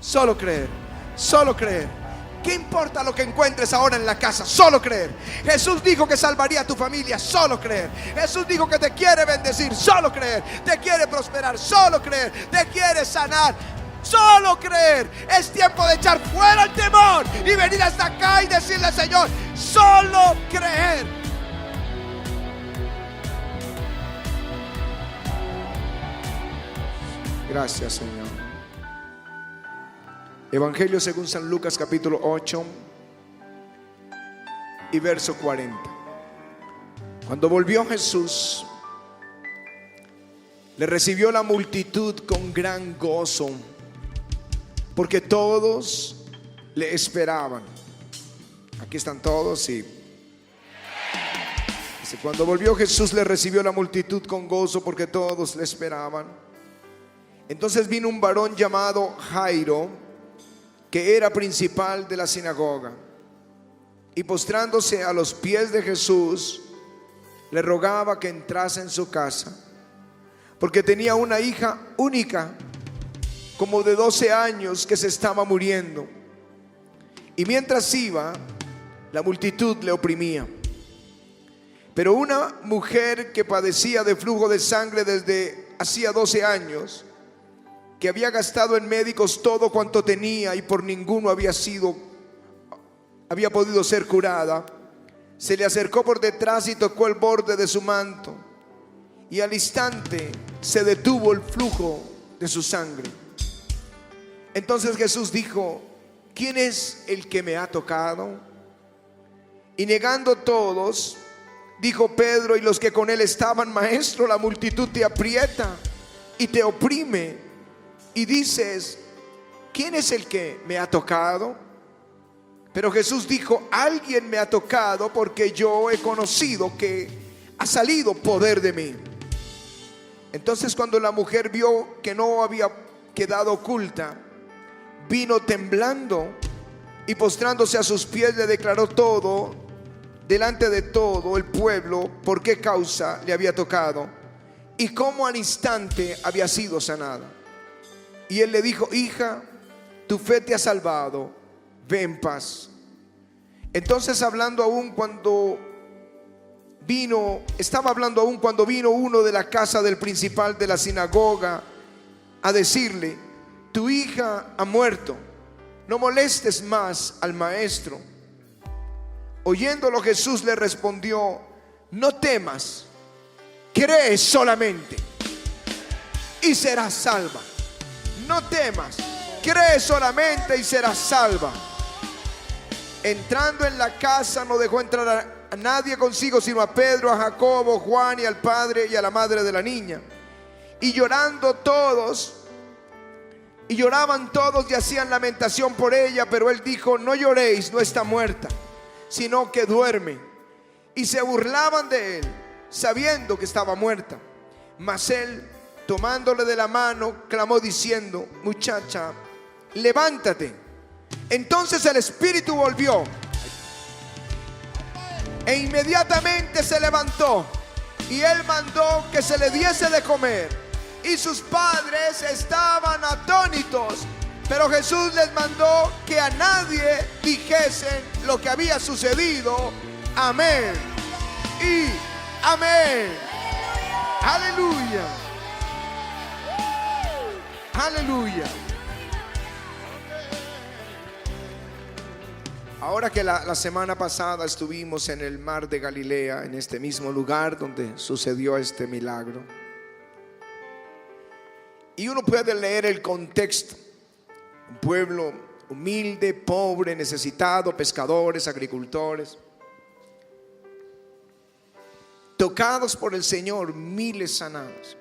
Solo creer, solo creer. ¿Qué importa lo que encuentres ahora en la casa? Solo creer. Jesús dijo que salvaría a tu familia. Solo creer. Jesús dijo que te quiere bendecir. Solo creer. Te quiere prosperar. Solo creer. Te quiere sanar. Solo creer. Es tiempo de echar fuera el temor y venir hasta acá y decirle al Señor: solo creer. Gracias, Señor. Evangelio según San Lucas, capítulo 8 y verso 40. Cuando volvió Jesús, le recibió la multitud con gran gozo, porque todos le esperaban. Aquí están todos, sí. Dice: cuando volvió Jesús, le recibió la multitud con gozo, porque todos le esperaban. Entonces vino un varón llamado Jairo, que era principal de la sinagoga, y postrándose a los pies de Jesús, le rogaba que entrase en su casa, porque tenía una hija única, como de 12 años, que se estaba muriendo. Y mientras iba, la multitud le oprimía. Pero una mujer que padecía de flujo de sangre desde hacía 12 años, que había gastado en médicos todo cuanto tenía y por ninguno había podido ser curada, se le acercó por detrás y tocó el borde de su manto, y al instante se detuvo el flujo de su sangre. Entonces Jesús dijo: ¿quién es el que me ha tocado? Y negando todos, dijo Pedro y los que con él estaban: Maestro, la multitud te aprieta y te oprime, y dices: ¿quién es el que me ha tocado? Pero Jesús dijo: alguien me ha tocado, porque yo he conocido que ha salido poder de mí. Entonces, cuando la mujer vio que no había quedado oculta, vino temblando y postrándose a sus pies le declaró todo delante de todo el pueblo por qué causa le había tocado y cómo al instante había sido sanada. Y él le dijo: hija, tu fe te ha salvado, ve en paz. Entonces estaba hablando aún cuando vino uno de la casa del principal de la sinagoga a decirle: tu hija ha muerto, no molestes más al maestro. Oyéndolo, Jesús le respondió: no temas, cree solamente y serás salva. No temas, cree solamente y serás salva. Entrando en la casa, no dejó entrar a nadie consigo, sino a Pedro, a Jacobo, Juan y al padre y a la madre de la niña. Y lloraban todos y hacían lamentación por ella. Pero él dijo: no lloréis, no está muerta, sino que duerme. Y se burlaban de él, sabiendo que estaba muerta. Mas él, tomándole de la mano, clamó diciendo: muchacha, levántate. Entonces el espíritu volvió, e inmediatamente se levantó, y él mandó que se le diese de comer. Y sus padres estaban atónitos, pero Jesús les mandó que a nadie dijesen lo que había sucedido. Amén y amén. Aleluya. Aleluya. Ahora que la semana pasada estuvimos en el mar de Galilea, en este mismo lugar donde sucedió este milagro, y uno puede leer el contexto: un pueblo humilde, pobre, necesitado, pescadores, agricultores, tocados por el Señor, miles sanados.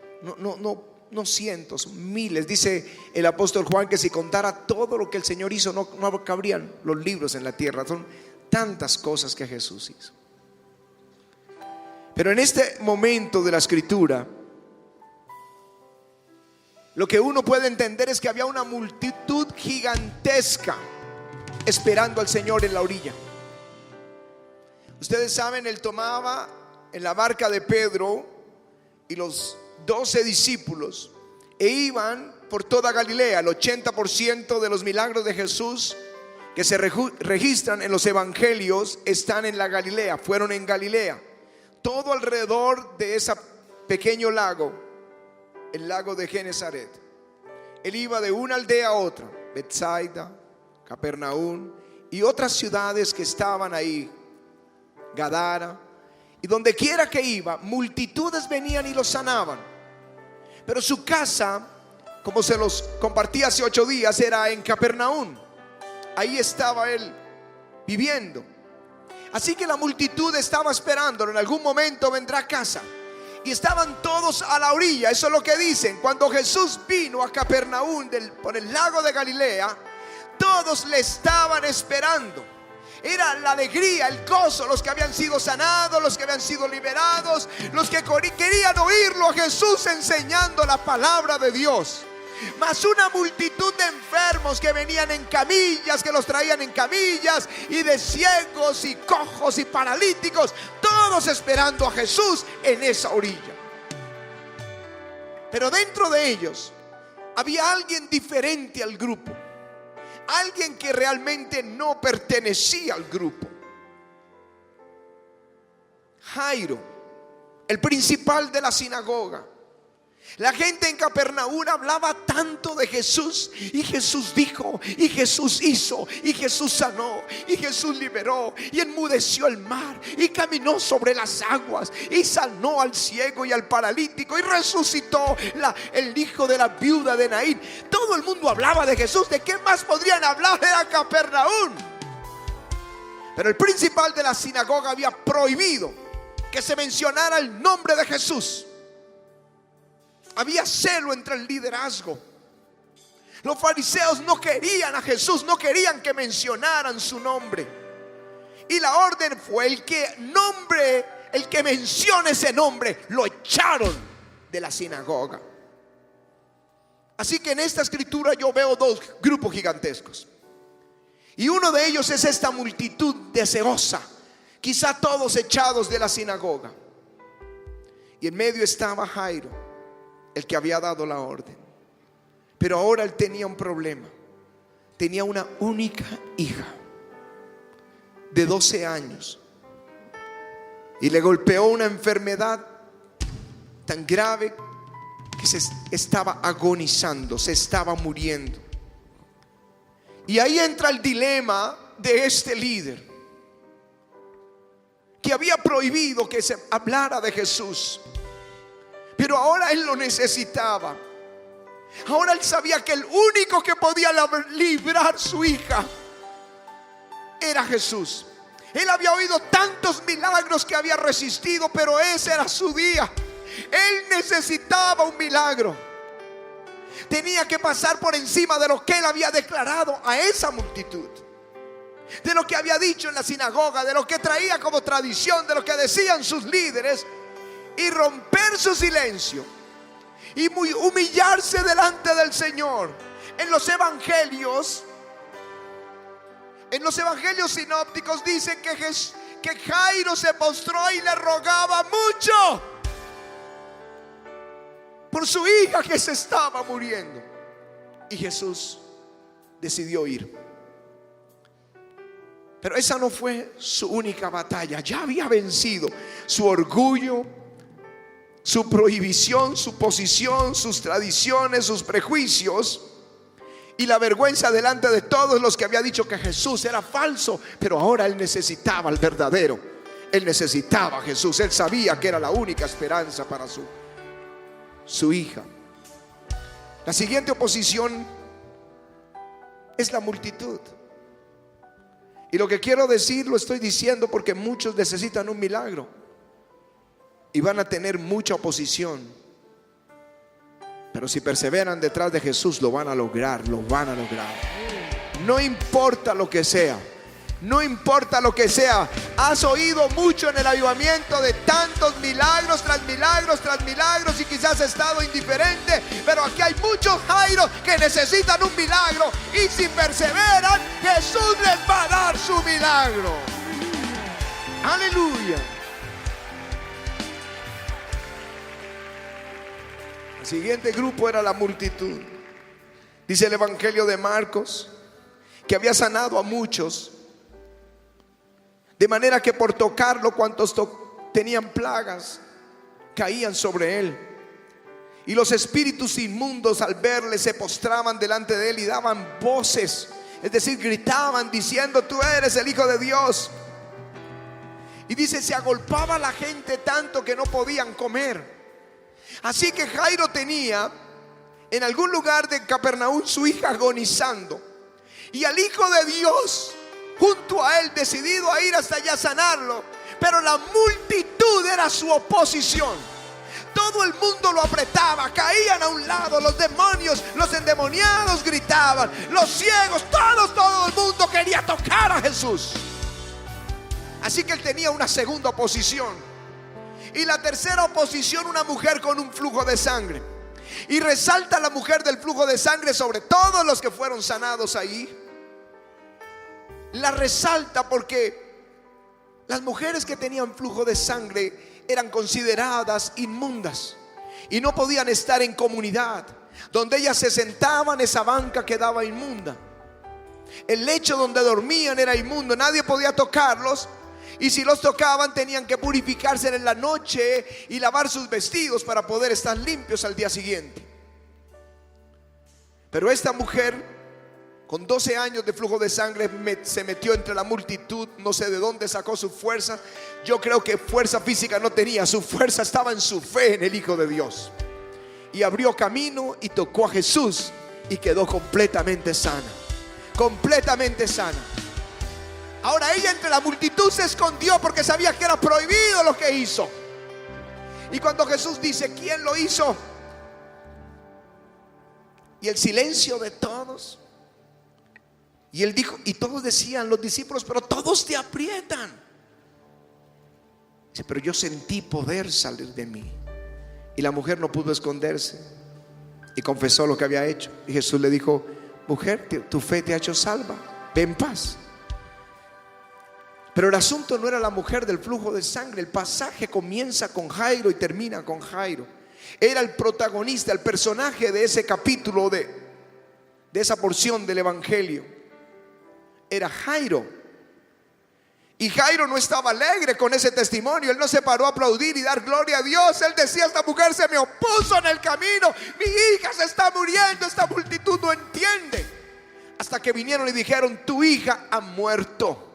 No cientos, miles. Dice el apóstol Juan que si contara todo lo que el Señor hizo, no cabrían los libros en la tierra. Son tantas cosas que Jesús hizo. Pero en este momento de la escritura, lo que uno puede entender es que había una multitud gigantesca esperando al Señor en la orilla. Ustedes saben, él tomaba en la barca de Pedro y los 12 discípulos e iban por toda Galilea. El 80% de los milagros de Jesús que se registran en los evangelios están en la Galilea, fueron en Galilea. Todo alrededor de ese pequeño lago, el lago de Genesaret. Él iba de una aldea a otra, Betsaida, Capernaum y otras ciudades que estaban ahí, Gadara. Y donde quiera que iba, multitudes venían y lo sanaban. Pero su casa, como se los compartí hace 8 días, era en Capernaum. Ahí estaba él viviendo. Así que la multitud estaba esperándolo. En algún momento vendrá a casa. Y estaban todos a la orilla. Eso es lo que dicen. Cuando Jesús vino a Capernaum por el lago de Galilea, todos le estaban esperando. Era la alegría, el gozo, los que habían sido sanados, los que habían sido liberados, los que querían oírlo a Jesús enseñando la palabra de Dios. Más una multitud de enfermos que venían en camillas, que los traían en camillas, y de ciegos y cojos y paralíticos, todos esperando a Jesús en esa orilla. Pero dentro de ellos había alguien diferente al grupo, alguien que realmente no pertenecía al grupo. Jairo, el principal de la sinagoga. La gente en Capernaum hablaba tanto de Jesús, y Jesús dijo, y Jesús hizo, y Jesús sanó, y Jesús liberó, y enmudeció el mar, y caminó sobre las aguas, y sanó al ciego y al paralítico, y resucitó el hijo de la viuda de Naín. Todo el mundo hablaba de Jesús. ¿De qué más podrían hablar? Era Capernaum. Pero el principal de la sinagoga había prohibido que se mencionara el nombre de Jesús. Había celo entre el liderazgo. Los fariseos no querían a Jesús, no querían que mencionaran su nombre. Y la orden fue: el que mencione ese nombre, lo echaron de la sinagoga. Así que en esta escritura yo veo 2 grupos gigantescos. Y uno de ellos es esta multitud deseosa, quizá todos echados de la sinagoga. Y en medio estaba Jairo, el que había dado la orden. Pero ahora él tenía un problema. Tenía una única hija de 12 años, y le golpeó una enfermedad tan grave que se estaba agonizando, se estaba muriendo. Y ahí entra el dilema de este líder, que había prohibido que se hablara de Jesús. Pero ahora él lo necesitaba. Ahora él sabía que el único que podía librar su hija era Jesús. Él había oído tantos milagros que había resistido, pero ese era su día. Él necesitaba un milagro. Tenía que pasar por encima de lo que él había declarado a esa multitud, de lo que había dicho en la sinagoga, de lo que traía como tradición, de lo que decían sus líderes, y romper su silencio y humillarse delante del Señor. En los evangelios sinópticos dicen que Jairo se postró y le rogaba mucho por su hija que se estaba muriendo. Y Jesús decidió ir. Pero esa no fue su única batalla. Ya había vencido su orgullo, su prohibición, su posición, sus tradiciones, sus prejuicios y la vergüenza delante de todos los que había dicho que Jesús era falso. Pero ahora él necesitaba al verdadero. Él necesitaba a Jesús. Él sabía que era la única esperanza para su hija. La siguiente oposición es la multitud. Y lo que quiero decir lo estoy diciendo porque muchos necesitan un milagro y van a tener mucha oposición. Pero si perseveran detrás de Jesús, lo van a lograr, lo van a lograr. No importa lo que sea. No importa lo que sea. Has oído mucho en el avivamiento de tantos milagros tras milagros tras milagros, y quizás has estado indiferente. Pero aquí hay muchos Jairos que necesitan un milagro, y si perseveran, Jesús les va a dar su milagro. Aleluya. El siguiente grupo era la multitud. Dice el Evangelio de Marcos que había sanado a muchos, de manera que por tocarlo cuantos tenían plagas caían sobre él. Y los espíritus inmundos al verle se postraban delante de él y daban voces, es decir, gritaban diciendo: tú eres el Hijo de Dios. Y dice, se agolpaba la gente tanto que no podían comer. Así que Jairo tenía en algún lugar de Capernaum su hija agonizando, y al Hijo de Dios junto a él, decidido a ir hasta allá a sanarlo. Pero la multitud era su oposición. Todo el mundo lo apretaba, caían a un lado, los demonios, los endemoniados gritaban, los ciegos, todo el mundo quería tocar a Jesús. Así que él tenía una segunda oposición. Y la tercera oposición, una mujer con un flujo de sangre. Y resalta la mujer del flujo de sangre sobre todos los que fueron sanados ahí. La resalta porque las mujeres que tenían flujo de sangre eran consideradas inmundas y no podían estar en comunidad. Donde ellas se sentaban, esa banca quedaba inmunda. El lecho donde dormían era inmundo, nadie podía tocarlos. Y si los tocaban tenían que purificarse en la noche y lavar sus vestidos para poder estar limpios al día siguiente. Pero esta mujer con 12 años de flujo de sangre se metió entre la multitud. No sé de dónde sacó su fuerza. Yo creo que fuerza física no tenía. Su fuerza estaba en su fe en el Hijo de Dios. Y abrió camino y tocó a Jesús y quedó completamente sana. Completamente sana. Ahora ella entre la multitud se escondió porque sabía que era prohibido lo que hizo. Y cuando Jesús dice: ¿quién lo hizo? Y el silencio de todos. Y él dijo, y todos decían, los discípulos: pero todos te aprietan. Dice: pero yo sentí poder salir de mí. Y la mujer no pudo esconderse y confesó lo que había hecho. Y Jesús le dijo: mujer, tu fe te ha hecho salva, ve en paz. Pero el asunto no era la mujer del flujo de sangre. El pasaje comienza con Jairo y termina con Jairo. Era el protagonista, el personaje de ese capítulo, de esa porción del Evangelio. Era Jairo. Y Jairo no estaba alegre con ese testimonio. Él no se paró a aplaudir y dar gloria a Dios. Él decía: esta mujer se me opuso en el camino, mi hija se está muriendo, esta multitud no entiende. Hasta que vinieron y dijeron: tu hija ha muerto,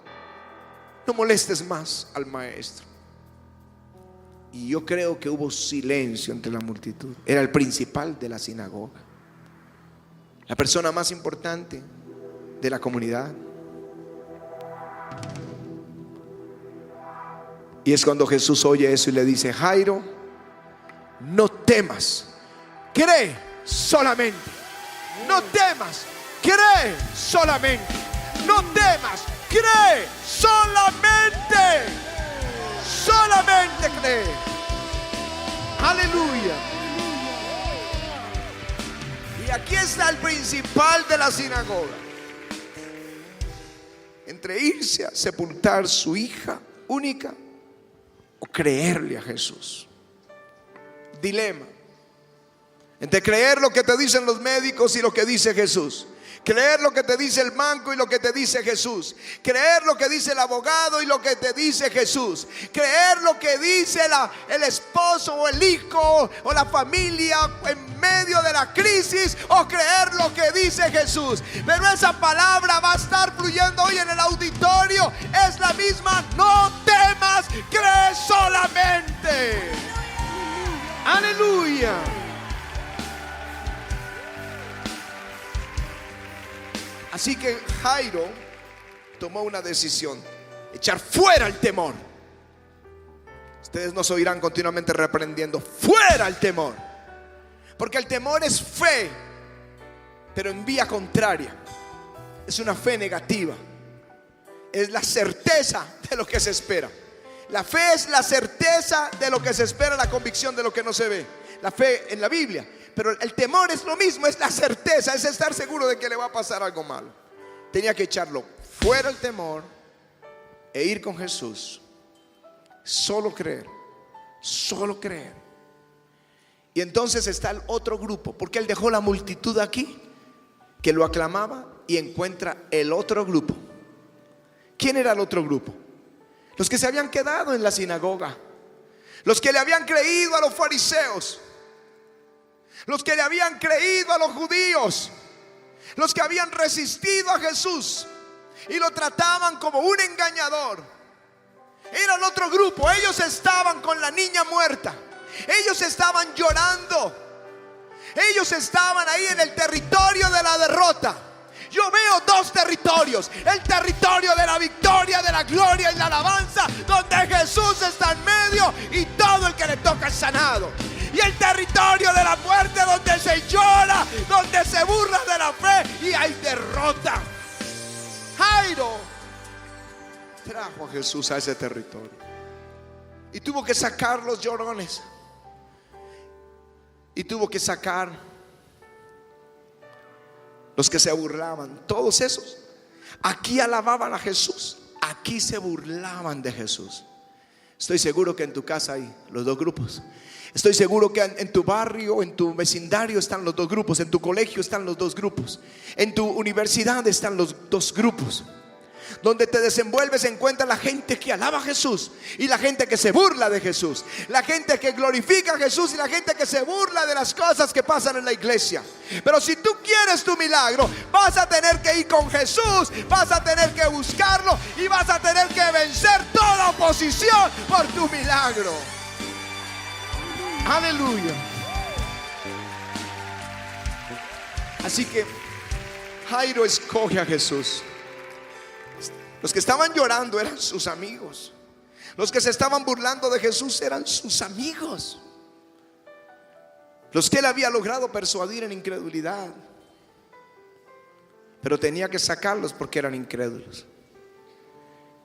no molestes más al maestro. Y yo creo que hubo silencio entre la multitud. Era el principal de la sinagoga, la persona más importante de la comunidad. Y es cuando Jesús oye eso y le dice: Jairo, no temas, cree solamente. No temas, cree solamente. No temas, cree solamente. Solamente cree. Aleluya. Y aquí está el principal de la sinagoga, entre irse a sepultar su hija única o creerle a Jesús. Dilema entre creer lo que te dicen los médicos y lo que dice Jesús. Creer lo que te dice el banco y lo que te dice Jesús. Creer lo que dice el abogado y lo que te dice Jesús. Creer lo que dice el esposo o el hijo o la familia en medio de la crisis, o creer lo que dice Jesús. Pero esa palabra va a estar fluyendo hoy en el auditorio. Es la misma: no temas, cree solamente. Aleluya. Así que Jairo tomó una decisión: echar fuera el temor. Ustedes nos oirán continuamente reprendiendo: fuera el temor. Porque el temor es fe, pero en vía contraria. Es una fe negativa. Es la certeza de lo que se espera. La fe es la certeza de lo que se espera, la convicción de lo que no se ve. La fe en la Biblia. Pero el temor es lo mismo, es la certeza, es estar seguro de que le va a pasar algo malo. Tenía que echarlo fuera el temor e ir con Jesús. Solo creer, solo creer. Y entonces está el otro grupo, porque él dejó la multitud aquí que lo aclamaba y encuentra el otro grupo. ¿Quién era el otro grupo? Los que se habían quedado en la sinagoga, los que le habían creído a los fariseos, los que le habían creído a los judíos, los que habían resistido a Jesús y lo trataban como un engañador. Era el otro grupo. Ellos estaban con la niña muerta, ellos estaban llorando, ellos estaban ahí en el territorio de la derrota. Yo veo dos territorios: el territorio de la victoria, de la gloria y la alabanza, donde Jesús está en medio y todo el que le toca es sanado. Y el territorio de la muerte, donde se llora, donde se burla de la fe y hay derrota. Jairo trajo a Jesús a ese territorio y tuvo que sacar los llorones, y tuvo que sacar los que se burlaban. Todos esos aquí alababan a Jesús, aquí se burlaban de Jesús. Estoy seguro que en tu casa hay los dos grupos. Estoy seguro que en tu barrio, en tu vecindario están los dos grupos. En tu colegio están los dos grupos. En tu universidad están los dos grupos. Donde te desenvuelves se encuentra la gente que alaba a Jesús y la gente que se burla de Jesús, la gente que glorifica a Jesús y la gente que se burla de las cosas que pasan en la iglesia. Pero si tú quieres tu milagro, vas a tener que ir con Jesús, vas a tener que buscarlo y vas a tener que vencer toda oposición por tu milagro. Aleluya. Así que Jairo escoge a Jesús. Los que estaban llorando eran sus amigos. Los que se estaban burlando de Jesús eran sus amigos, los que él había logrado persuadir en incredulidad. Pero tenía que sacarlos porque eran incrédulos.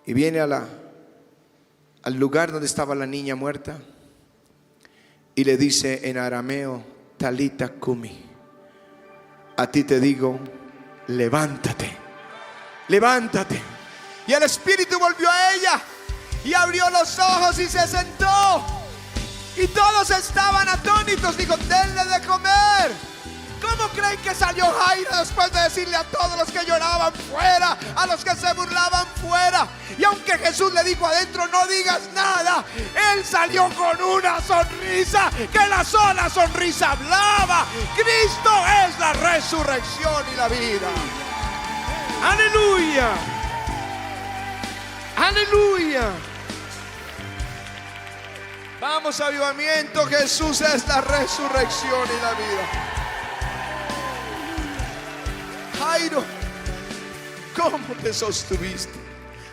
Y viene al lugar donde estaba la niña muerta y le dice en arameo: Talita cumi, a ti te digo, levántate, levántate. Y el espíritu volvió a ella y abrió los ojos y se sentó. Y todos estaban atónitos. Dijo: denle de comer. ¿Cómo creen que salió Jairo después de decirle a todos los que lloraban fuera, a los que se burlaban fuera? Y aunque Jesús le dijo adentro: no digas nada, él salió con una sonrisa, que la sola sonrisa hablaba. Cristo es la resurrección y la vida. Aleluya. Aleluya. Vamos, avivamiento. Jesús es la resurrección y la vida. Jairo, ¿cómo te sostuviste?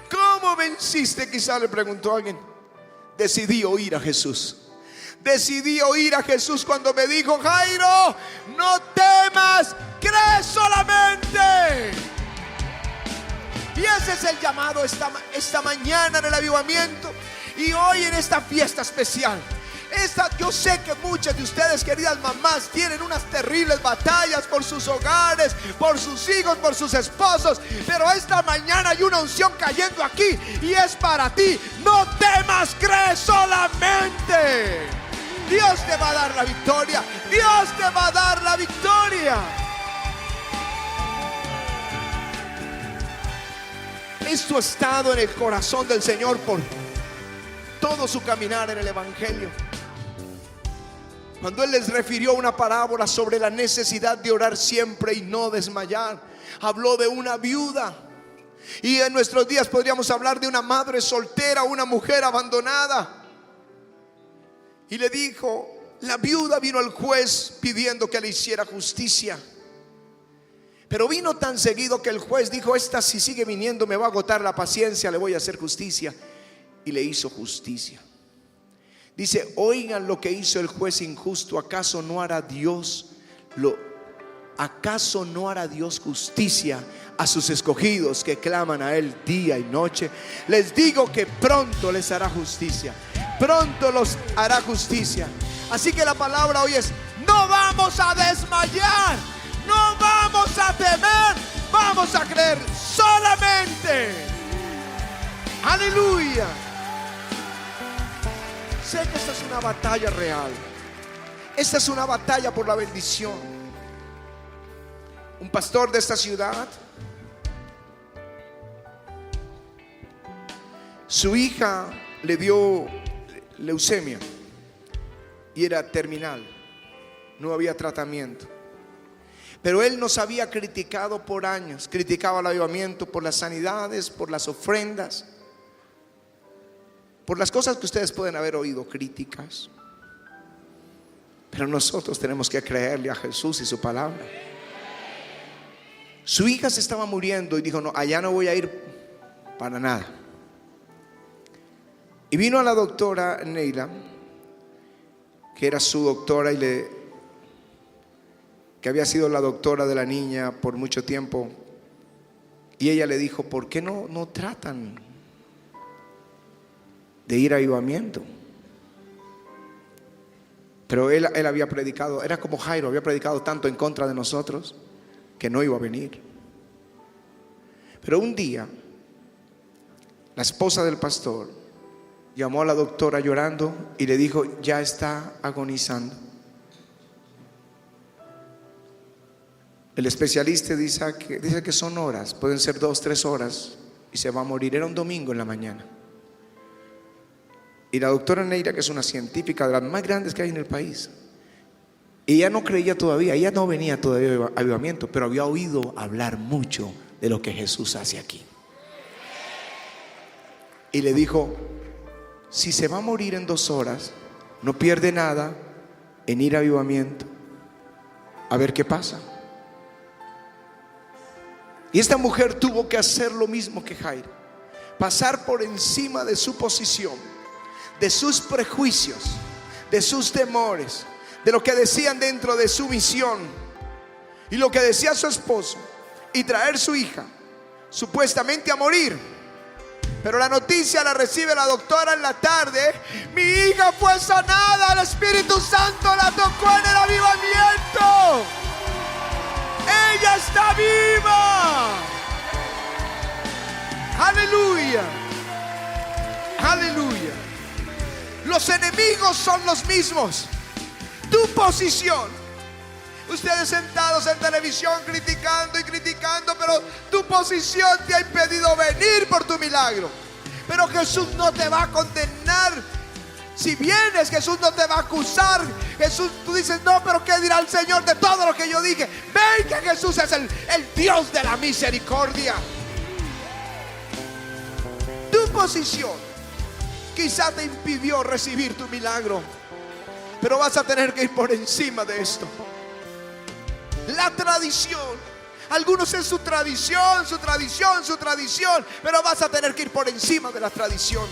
¿Cómo venciste? Quizá le preguntó a alguien. Decidí oír a Jesús. Decidí oír a Jesús cuando me dijo: Jairo, no temas, cree solamente. Y ese es el llamado esta mañana en el avivamiento y hoy en esta fiesta especial. Yo sé que muchas de ustedes, queridas mamás, tienen unas terribles batallas por sus hogares, por sus hijos, por sus esposos. Pero esta mañana hay una unción cayendo aquí y es para ti. No temas, cree solamente. Dios te va a dar la victoria. Dios te va a dar la victoria. Esto ha estado en el corazón del Señor por todo su caminar en el evangelio. Cuando Él les refirió una parábola sobre la necesidad de orar siempre y no desmayar, habló de una viuda. Y en nuestros días podríamos hablar de una madre soltera, una mujer abandonada. Y le dijo, la viuda vino al juez pidiendo que le hiciera justicia. Pero vino tan seguido que el juez dijo: esta, si sigue viniendo, me va a agotar la paciencia, le voy a hacer justicia. Y le hizo justicia. Dice: oigan lo que hizo el juez injusto. ¿Acaso no hará Dios justicia a sus escogidos que claman a Él día y noche? Les digo que pronto les hará justicia. Pronto los hará justicia. Así que la palabra hoy es: no vamos a desmayar, no vamos a temer, vamos a creer solamente. Aleluya. Sé que esta es una batalla real. Esta es una batalla por la bendición. un pastor de esta ciudad, su hija le dio leucemia y era terminal, no había tratamiento. Pero él nos había criticado por años, criticaba el avivamiento por las sanidades, por las ofrendas, por las cosas que ustedes pueden haber oído críticas. Pero nosotros tenemos que creerle a Jesús y su palabra. Su hija se estaba muriendo y dijo: no, allá no voy a ir para nada. Y vino a la doctora Neila, que era su doctora y que había sido la doctora de la niña por mucho tiempo. Y ella le dijo: ¿por qué no tratan de ir a avivamiento? Pero él había predicado, era como Jairo, había predicado tanto en contra de nosotros que no iba a venir. Pero un día la esposa del pastor llamó a la doctora llorando y le dijo: ya está agonizando. El especialista dice que son horas, pueden ser 2, 3 horas y se va a morir. Era un domingo en la mañana. Y la doctora Neira, que es una científica de las más grandes que hay en el país, ella no creía todavía, ella no venía todavía a avivamiento, pero había oído hablar mucho de lo que Jesús hace aquí. Y le dijo: si se va a morir en 2 horas, no pierde nada en ir a avivamiento a ver qué pasa. Y esta mujer tuvo que hacer lo mismo que Jairo, pasar por encima de su posición, de sus prejuicios, de sus temores, de lo que decían dentro de su misión y lo que decía su esposo, y traer su hija supuestamente a morir. Pero la noticia la recibe la doctora en la tarde: mi hija fue sanada, el Espíritu Santo la tocó en el avivamiento, ella está viva. Aleluya, aleluya. Los enemigos son los mismos. Tu posición, ustedes sentados en televisión criticando y criticando, pero tu posición te ha impedido venir por tu milagro. Pero Jesús no te va a condenar. Si vienes, Jesús no te va a acusar. Jesús, tú dices: no, pero ¿qué dirá el Señor de todo lo que yo dije? Ven, que Jesús es el Dios de la misericordia. Tu posición quizá te impidió recibir tu milagro, pero vas a tener que ir por encima de esto. La tradición, algunos es su tradición, pero vas a tener que ir por encima de la tradición.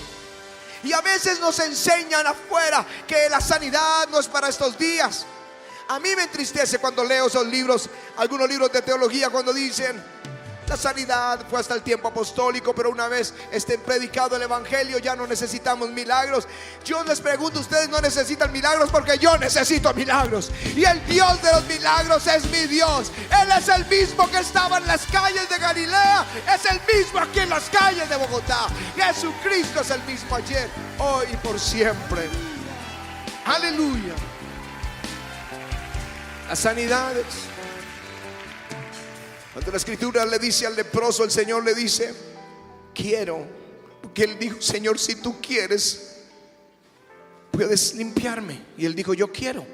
Y a veces nos enseñan afuera que la sanidad no es para estos días. A mí me entristece cuando leo esos libros, algunos libros de teología, cuando dicen: la sanidad fue hasta el tiempo apostólico, pero una vez predicado el evangelio ya no necesitamos milagros. Yo les pregunto: ustedes no necesitan milagros, porque yo necesito milagros. Y el Dios de los milagros es mi Dios. Él es el mismo que estaba en las calles de Galilea, es el mismo aquí en las calles de Bogotá. Jesucristo es el mismo ayer, hoy y por siempre. Aleluya. Las sanidades, cuando la escritura le dice al leproso, el Señor le dice: quiero, porque él dijo: Señor, si tú quieres, puedes limpiarme. Y él dijo: yo quiero.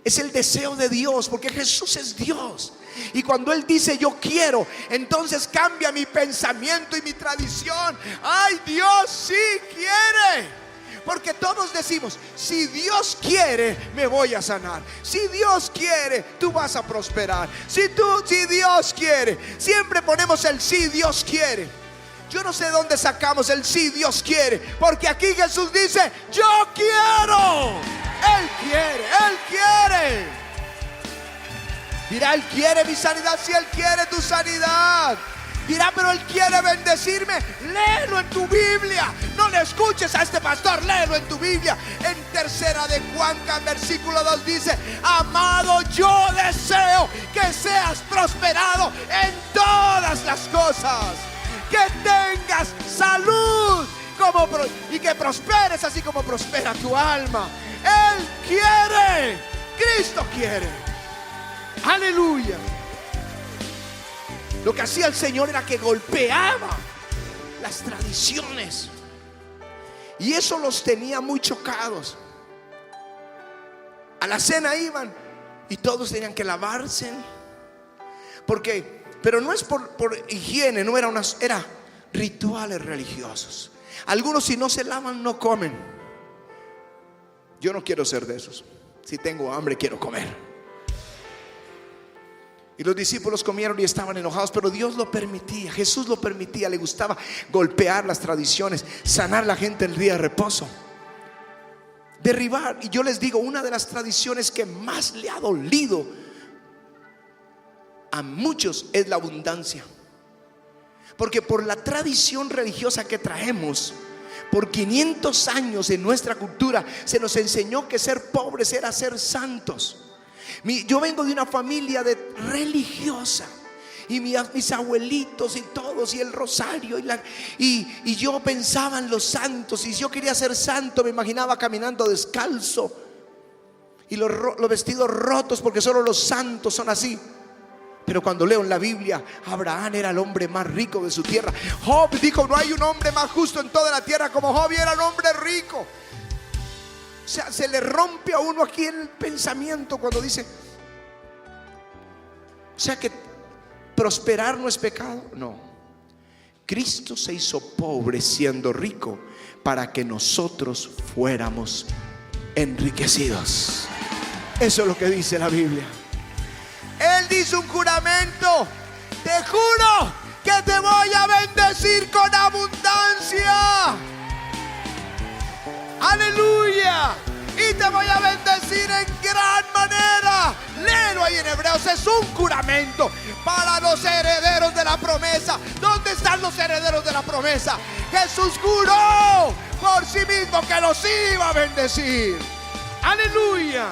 Es el deseo de Dios, porque Jesús es Dios. Y cuando Él dice: yo quiero, entonces cambia mi pensamiento y mi tradición. Ay, Dios sí quiere. Porque todos decimos: si Dios quiere, me voy a sanar. Si Dios quiere, tú vas a prosperar. Si Dios quiere, siempre ponemos el si Dios quiere. Yo no sé dónde sacamos el si Dios quiere, porque aquí Jesús dice: yo quiero. Él quiere. Dirá: Él quiere mi sanidad. Si Él quiere tu sanidad. Dirá: pero Él quiere bendecirme. Léelo en tu Biblia. No le escuches a este pastor, léelo en tu Biblia. En 3 de Juan, versículo 2 dice: amado, yo deseo que seas prosperado en todas las cosas, que tengas salud y que prosperes así como prospera tu alma. Él quiere, Cristo quiere. Aleluya. Lo que hacía el Señor era que golpeaba las tradiciones, y eso los tenía muy chocados. A la cena iban y todos tenían que lavarse, porque, pero no es por higiene, no era era rituales religiosos. Algunos, si no se lavan, no comen. Yo no quiero ser de esos. Si tengo hambre, quiero comer. Y los discípulos comieron y estaban enojados, pero Dios lo permitía, Jesús lo permitía. Le gustaba golpear las tradiciones, sanar a la gente el día de reposo, derribar. Y yo les digo, una de las tradiciones que más le ha dolido a muchos es la abundancia. Porque por la tradición religiosa que traemos, por 500 años en nuestra cultura se nos enseñó que ser pobres era ser santos. Yo vengo de una familia religiosa, y mis abuelitos y todos, y el rosario, y yo pensaba en los santos, y si yo quería ser santo me imaginaba caminando descalzo y los vestidos rotos, porque solo los santos son así. Pero cuando leo en la Biblia, Abraham era el hombre más rico de su tierra. Job dijo: no hay un hombre más justo en toda la tierra como Job, y era un hombre rico. O sea, se le rompe a uno aquí el pensamiento cuando dice, o sea, que prosperar no es pecado. No, Cristo se hizo pobre siendo rico para que nosotros fuéramos enriquecidos. Eso es lo que dice la Biblia. Él dice un juramento: te juro que te voy a bendecir con abundancia. Aleluya. Y te voy a bendecir en gran manera. Léelo ahí en Hebreos. Es un juramento para los herederos de la promesa. ¿Dónde están los herederos de la promesa? Jesús juró por sí mismo que los iba a bendecir. Aleluya.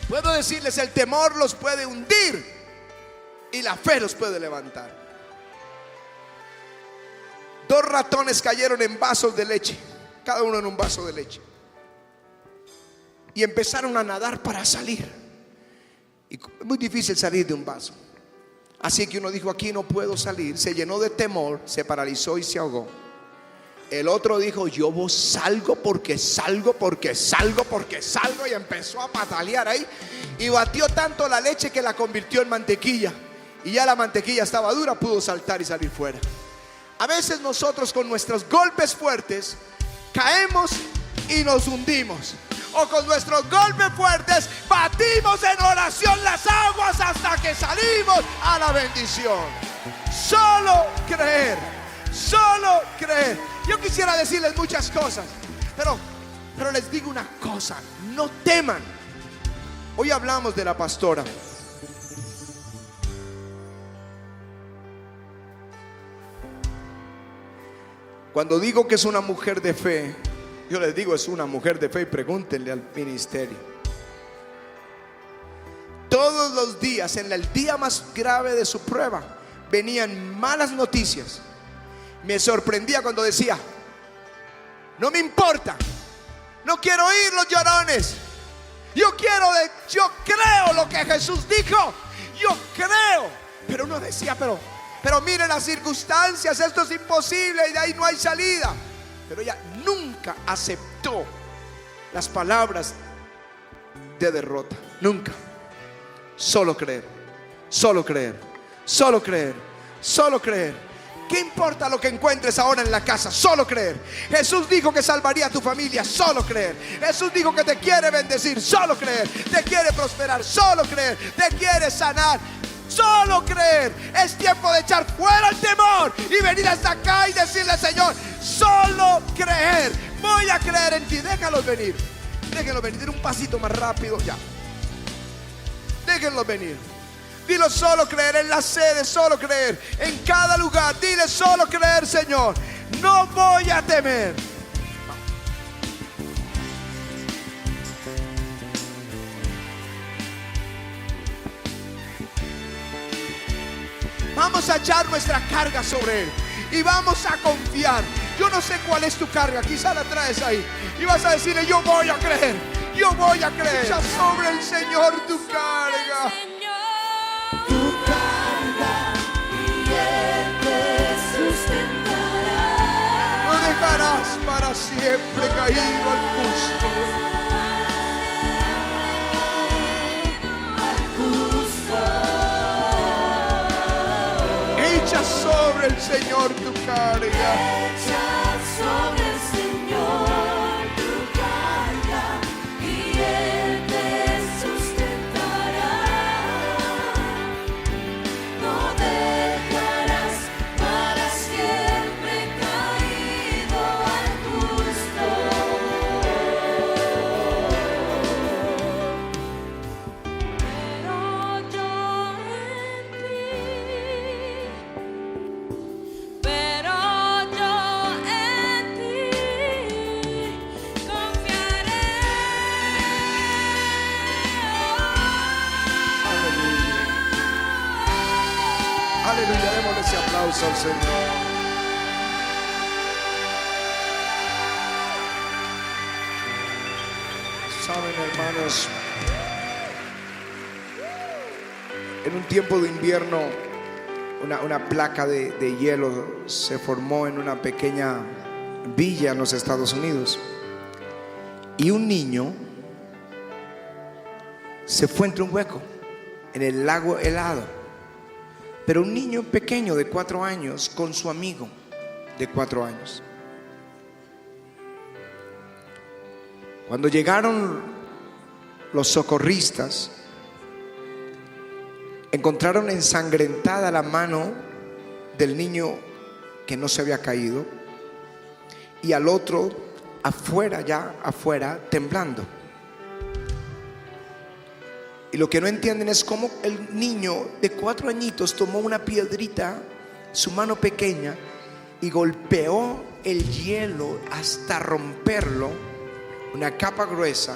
Puedo decirles, el temor los puede hundir y la fe los puede levantar. 2 ratones cayeron en vasos de leche, cada uno en un vaso de leche, y empezaron a nadar para salir. Y es muy difícil salir de un vaso. Así que uno dijo: aquí no puedo salir. Se llenó de temor, se paralizó y se ahogó. El otro dijo: yo salgo porque salgo, porque salgo, porque salgo. Y empezó a patalear ahí, y batió tanto la leche que la convirtió en mantequilla. Y ya la mantequilla estaba dura, pudo saltar y salir fuera. A veces nosotros, con nuestros golpes fuertes, caemos y nos hundimos. O con nuestros golpes fuertes batimos en oración las aguas hasta que salimos a la bendición. Solo creer, solo creer. Yo quisiera decirles muchas cosas, pero les digo una cosa: no teman. Hoy hablamos de la pastora. Cuando digo que es una mujer de fe, yo les digo, es una mujer de fe, y pregúntenle al ministerio. Todos los días, en el día más grave de su prueba, venían malas noticias. Me sorprendía cuando decía: no me importa, no quiero oír los llorones, yo creo lo que Jesús dijo, yo creo. Pero uno decía, pero miren las circunstancias, esto es imposible y de ahí no hay salida. Pero ella nunca aceptó las palabras de derrota, nunca. Solo creer, solo creer, solo creer, solo creer. ¿Qué importa lo que encuentres ahora en la casa? Solo creer. Jesús dijo que salvaría a tu familia. Solo creer. Jesús dijo que te quiere bendecir. Solo creer. Te quiere prosperar. Solo creer. Te quiere sanar. Solo creer. Es tiempo de echar fuera el temor y venir hasta acá y decirle: Señor, solo creer. Voy a creer en ti. Déjalos venir. Déjenlos venir. Un pasito más rápido. Ya. Déjenlos venir. Dilo: solo creer en la sede, solo creer en cada lugar. Dile: solo creer, Señor. No voy a temer. Vamos a echar nuestra carga sobre Él y vamos a confiar. Yo no sé cuál es tu carga, quizá la traes ahí y vas a decirle: yo voy a creer. Yo voy a creer. Echa sobre el Señor tu carga. Tu carga y Él te sustentará. No dejarás para siempre caído al justo. Echa sobre el Señor tu carga. Echa sobre el Señor tu carga y Él te sustentará. No dejarás para siempre caído al justo. Pero yo en ti confiaré. Aleluya, démosle ese aplauso al Señor. Saben, hermanos, en un tiempo de invierno, una placa de hielo se formó en una pequeña villa en los Estados Unidos. Y un niño se fue entre un hueco en el lago helado. Pero un niño pequeño de 4 años con su amigo de 4 años. Cuando llegaron los socorristas, encontraron ensangrentada la mano del niño que no se había caído y al otro afuera, temblando. Y lo que no entienden es cómo el niño de 4 añitos tomó una piedrita, su mano pequeña, y golpeó el hielo hasta romperlo, una capa gruesa,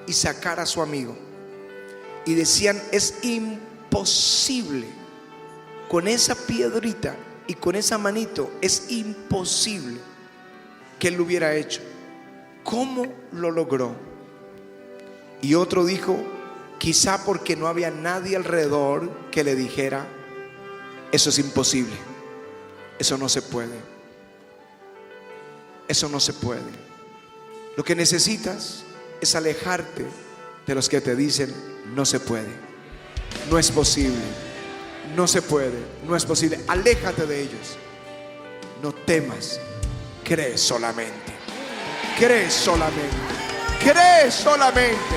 y sacar a su amigo. Y decían, es imposible, con esa piedrita y con esa manito, es imposible que él lo hubiera hecho. ¿Cómo lo logró? Y otro dijo, quizá porque no había nadie alrededor que le dijera, eso es imposible, eso no se puede, eso no se puede. Lo que necesitas es alejarte de los que te dicen, no se puede, no es posible, no se puede, no es posible. Aléjate de ellos. No temas, cree solamente, cree solamente, cree solamente,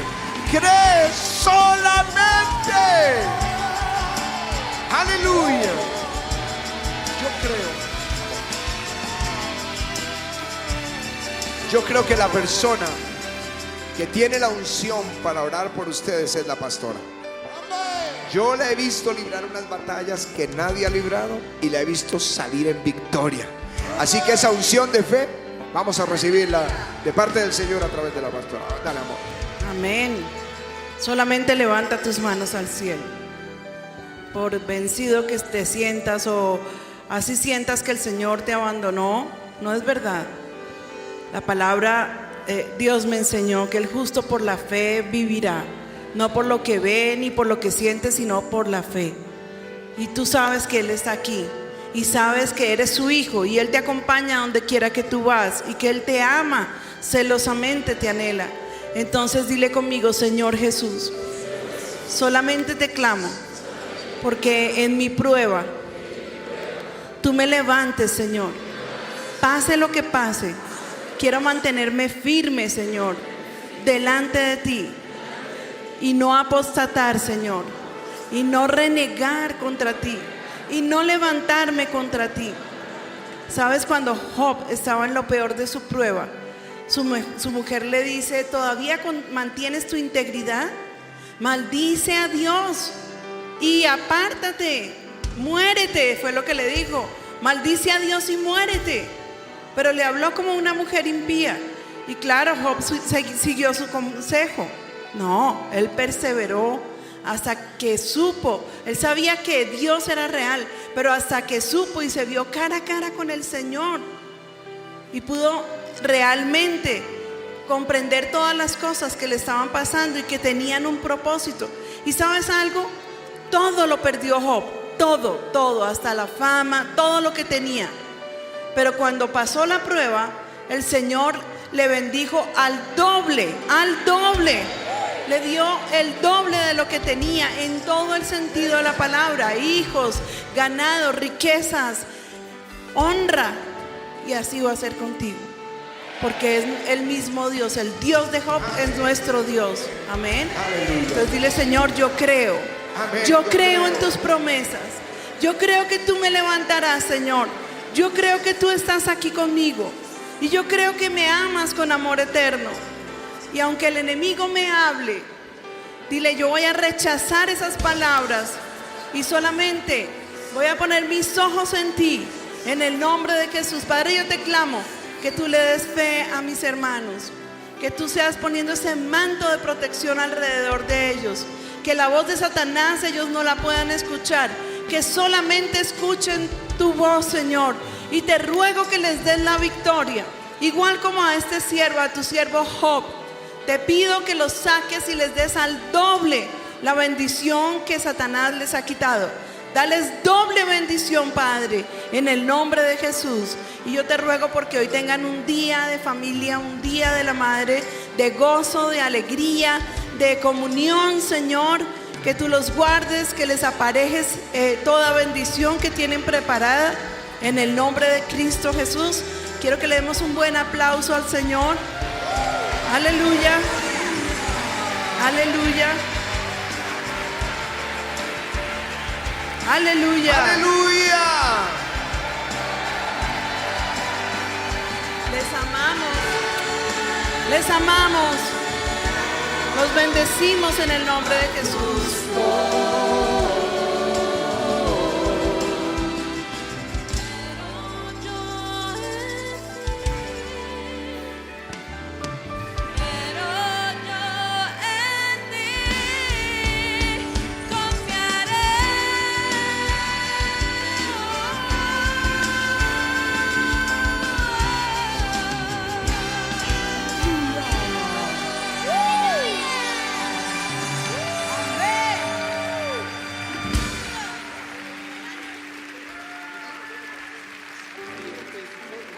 cree solamente. Aleluya. Yo creo que la persona que tiene la unción para orar por ustedes es la pastora. Yo la he visto librar unas batallas que nadie ha librado y la he visto salir en victoria. Así que esa unción de fe vamos a recibirla de parte del Señor a través de la pastora. Dale, amor. Amén. Solamente levanta tus manos al cielo. Por vencido que te sientas o así sientas que el Señor te abandonó, no es verdad. La palabra, Dios me enseñó que el justo por la fe vivirá. No por lo que ve ni por lo que siente, sino por la fe. Y tú sabes que Él está aquí. Y sabes que eres su hijo. Y Él te acompaña a donde quiera que tú vas. Y que Él te ama, celosamente te anhela. Entonces dile conmigo, Señor Jesús, solamente te clamo, porque en mi prueba tú me levantes, Señor. Pase lo que pase, quiero mantenerme firme, Señor, delante de ti. Y no apostatar, Señor, y no renegar contra ti, y no levantarme contra ti. ¿Sabes? Cuando Job estaba en lo peor de su prueba, su mujer le dice, ¿todavía mantienes tu integridad? Maldice a Dios y apártate, muérete, fue lo que le dijo. Maldice a Dios y muérete. Pero le habló como una mujer impía. Y claro, Job siguió su consejo. No, él perseveró hasta que supo. Él sabía que Dios era real, pero hasta que supo y se vio cara a cara con el Señor y pudo realmente comprender todas las cosas que le estaban pasando y que tenían un propósito. ¿Y sabes algo? Todo lo perdió Job, todo, hasta la fama, todo lo que tenía. Pero cuando pasó la prueba, el Señor le bendijo al doble. Le dio el doble de lo que tenía en todo el sentido de la palabra: hijos, ganado, riquezas, honra. Y así va a ser contigo, porque es el mismo Dios. El Dios de Job es nuestro Dios. Amén. Aleluya. Entonces dile: Señor, yo creo. Amén. Yo creo en tus promesas. Yo creo que tú me levantarás, Señor. Yo creo que tú estás aquí conmigo. Y yo creo que me amas con amor eterno. Y aunque el enemigo me hable, dile: yo voy a rechazar esas palabras y solamente voy a poner mis ojos en ti, en el nombre de Jesús. Padre, yo te clamo que tú le des fe a mis hermanos, que tú seas poniendo ese manto de protección alrededor de ellos, que la voz de Satanás ellos no la puedan escuchar, que solamente escuchen tu voz, Señor. Y te ruego que les des la victoria, igual como a este siervo, a tu siervo Job. Te pido que los saques y les des al doble la bendición que Satanás les ha quitado. Dales doble bendición, Padre, en el nombre de Jesús. Y yo te ruego porque hoy tengan un día de familia, un día de la madre, de gozo, de alegría, de comunión, Señor. Que tú los guardes, que les aparejes toda bendición que tienen preparada en el nombre de Cristo Jesús. Quiero que le demos un buen aplauso al Señor. Aleluya. Aleluya. Aleluya. Aleluya. Les amamos. Les amamos. Los bendecimos en el nombre de Jesús. Pero yo en ti confiaré.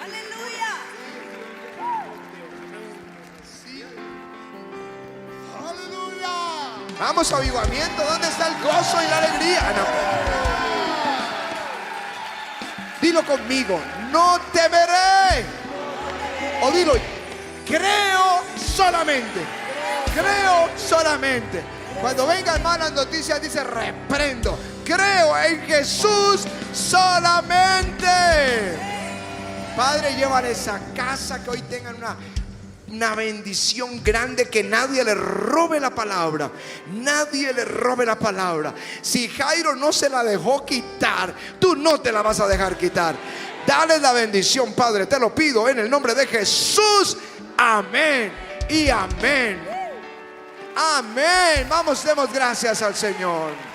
Aleluya. Aleluya. Vamos, avivamiento. ¿Dónde está el gozo y la alegría? No. Dilo conmigo: no temeré. O dilo: creo solamente. Creo solamente. Cuando vengan malas noticias, dice: reprendo. Creo en Jesús solamente. Padre, llévale esa casa, que hoy tengan una bendición grande, que nadie le robe la palabra. Nadie le robe la palabra. Si Jairo no se la dejó quitar, tú no te la vas a dejar quitar. Dale la bendición, Padre, te lo pido en el nombre de Jesús. Amén y amén. Amén. Vamos, demos gracias al Señor.